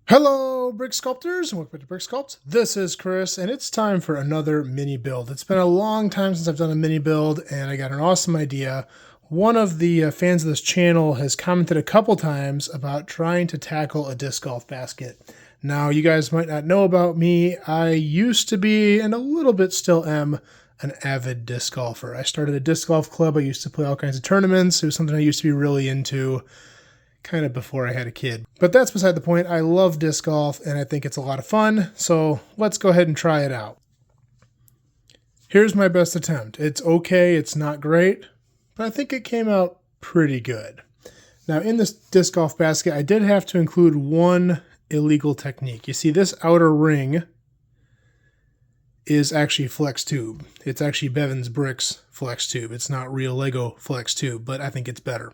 Hello, Brick Sculptors, and welcome back to Brick Sculpt. This is Chris, and it's time for another mini build. It's been a long time since I've done a mini build, and I got an awesome idea. One of the fans of this channel has commented a couple times about trying to tackle a disc golf basket. Now, you guys might not know about me. I used to be, and a little bit still am, an avid disc golfer. I started a disc golf club. I used to play all kinds of tournaments. It was something I used to be really into kind of before I had a kid. But that's beside the point. I love disc golf and I think it's a lot of fun. So let's go ahead and try it out. Here's my best attempt. It's okay. It's not great, but I think it came out pretty good. Now in this disc golf basket, I did have to include one illegal technique. You see this outer ring is actually flex tube. It's actually Bevan's Bricks flex tube. It's not real Lego flex tube, but I think it's better.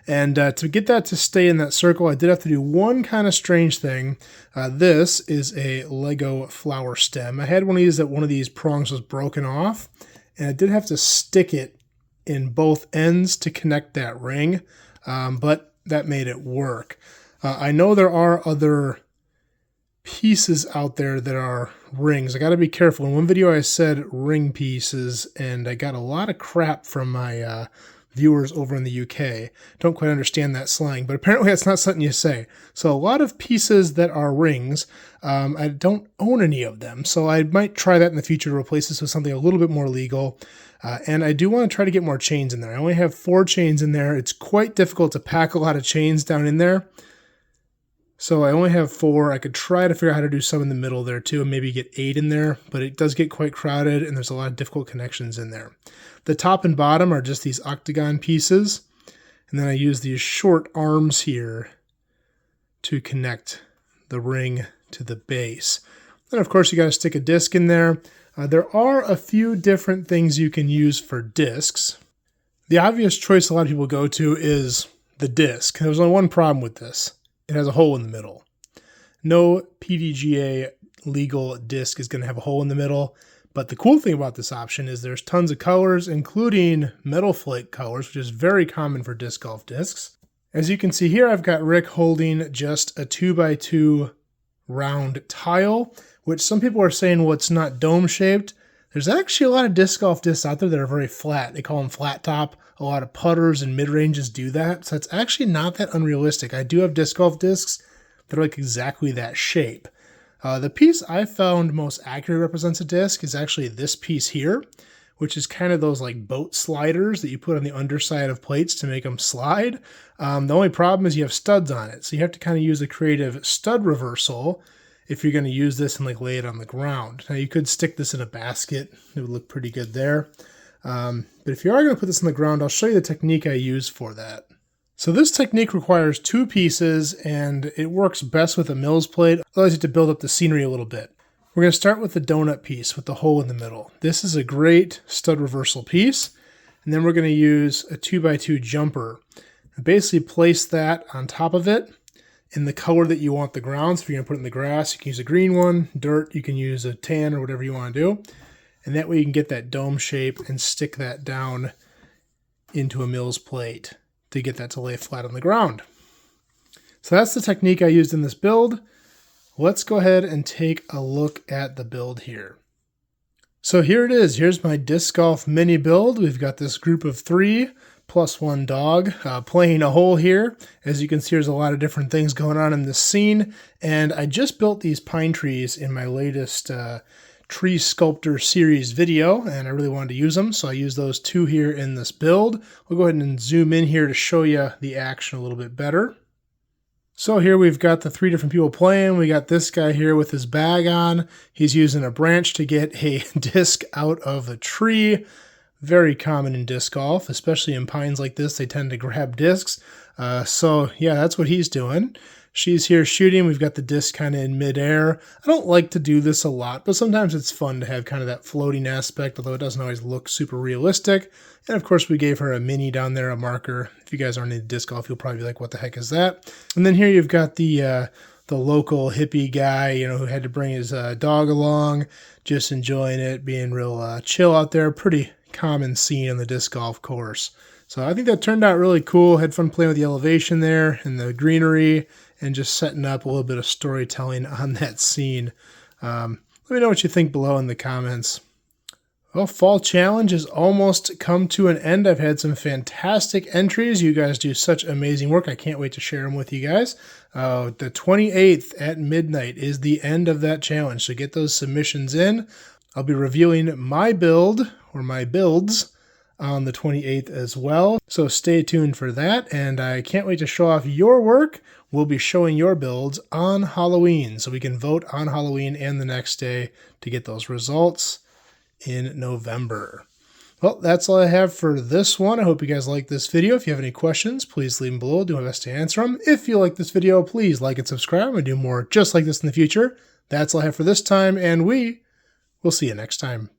And to get that to stay in that circle, I did have to do one kind of strange thing. This is a Lego flower stem. I had one of these that one of these prongs was broken off, and I did have to stick it in both ends to connect that ring, but that made it work. I know there are other pieces out there that are rings. I got to be careful. In one video I said ring pieces, and I got a lot of crap from my viewers over in the UK. Don't quite understand that slang, but apparently that's not something you say. So a lot of pieces that are rings, I don't own any of them, so I might try that in the future to replace this with something a little bit more legal. And I do want to try to get more chains in there. I only have 4 chains in there. It's quite difficult to pack a lot of chains down in there. So I only have 4. I could try to figure out how to do some in the middle there too, and maybe get 8 in there, but it does get quite crowded and there's a lot of difficult connections in there. The top and bottom are just these octagon pieces, and then I use these short arms here to connect the ring to the base. Then of course you got to stick a disc in there. There are a few different things you can use for discs. The obvious choice a lot of people go to is the disc. There's only one problem with this. It has a hole in the middle. No PDGA legal disc is going to have a hole in the middle, but the cool thing about this option is there's tons of colors, including metal flake colors, which is very common for disc golf discs. As you can see here, I've got Rick holding just a 2x2 round tile, which some people are saying, well, it's not dome shaped. There's actually a lot of disc golf discs out there that are very flat. They call them flat top. A lot of putters and mid-ranges do that, so it's actually not that unrealistic. I do have disc golf discs that are like exactly that shape. The piece I found most accurately represents a disc is actually this piece here, which is kind of those like boat sliders that you put on the underside of plates to make them slide. The only problem is you have studs on it, so you have to kind of use a creative stud reversal if you're going to use this and like lay it on the ground. Now you could stick this in a basket. It would look pretty good there. But if you are going to put this on the ground, I'll show you the technique I use for that. So this technique requires 2 pieces, and it works best with a Mills plate. It allows you to build up the scenery a little bit. We're going to start with the donut piece with the hole in the middle. This is a great stud reversal piece. And then we're going to use a 2x2 jumper. And basically place that on top of it in the color that you want the ground. So if you're going to put it in the grass, you can use a green one. Dirt, you can use a tan or whatever you want to do. And that way you can get that dome shape and stick that down into a Mills plate to get that to lay flat on the ground. So that's the technique I used in this build. Let's go ahead and take a look at the build here. So here it is. Here's my disc golf mini build. We've got this group of 3 plus 1 dog playing a hole here. As you can see, there's a lot of different things going on in this scene. And I just built these pine trees in my latest Tree Sculptor series video, and I really wanted to use them, so I used those 2 here in this build. We'll go ahead and zoom in here to show you the action a little bit better. So here we've got the 3 different people playing. We got this guy here with his bag on. He's using a branch to get a disc out of a tree. Very common in disc golf, especially in pines like this. They tend to grab discs. So yeah, that's what he's doing. She's here shooting. We've got the disc kind of in midair. I don't like to do this a lot, but sometimes it's fun to have kind of that floating aspect, although it doesn't always look super realistic. And of course, we gave her a mini down there, a marker. If you guys aren't into disc golf, you'll probably be like, what the heck is that? And then here you've got the local hippie guy, you know, who had to bring his dog along, just enjoying it, being real chill out there. Pretty common scene on the disc golf course. So I think that turned out really cool. Had fun playing with the elevation there and the greenery and just setting up a little bit of storytelling on that scene. Let me know what you think below in the comments. Well, Fall Challenge has almost come to an end. I've had some fantastic entries. You guys do such amazing work. I can't wait to share them with you guys. The 28th at midnight is the end of that challenge, so get those submissions in. I'll be reviewing my build, or my builds, on the 28th as well. So stay tuned for that, and I can't wait to show off your work. We'll be showing your builds on Halloween, so we can vote on Halloween and the next day to get those results in November. Well, that's all I have for this one. I hope you guys like this video. If you have any questions, please leave them below. I'll do my best to answer them. If you like this video, please like and subscribe. I'm going to do more just like this in the future. That's all I have for this time, and we will see you next time.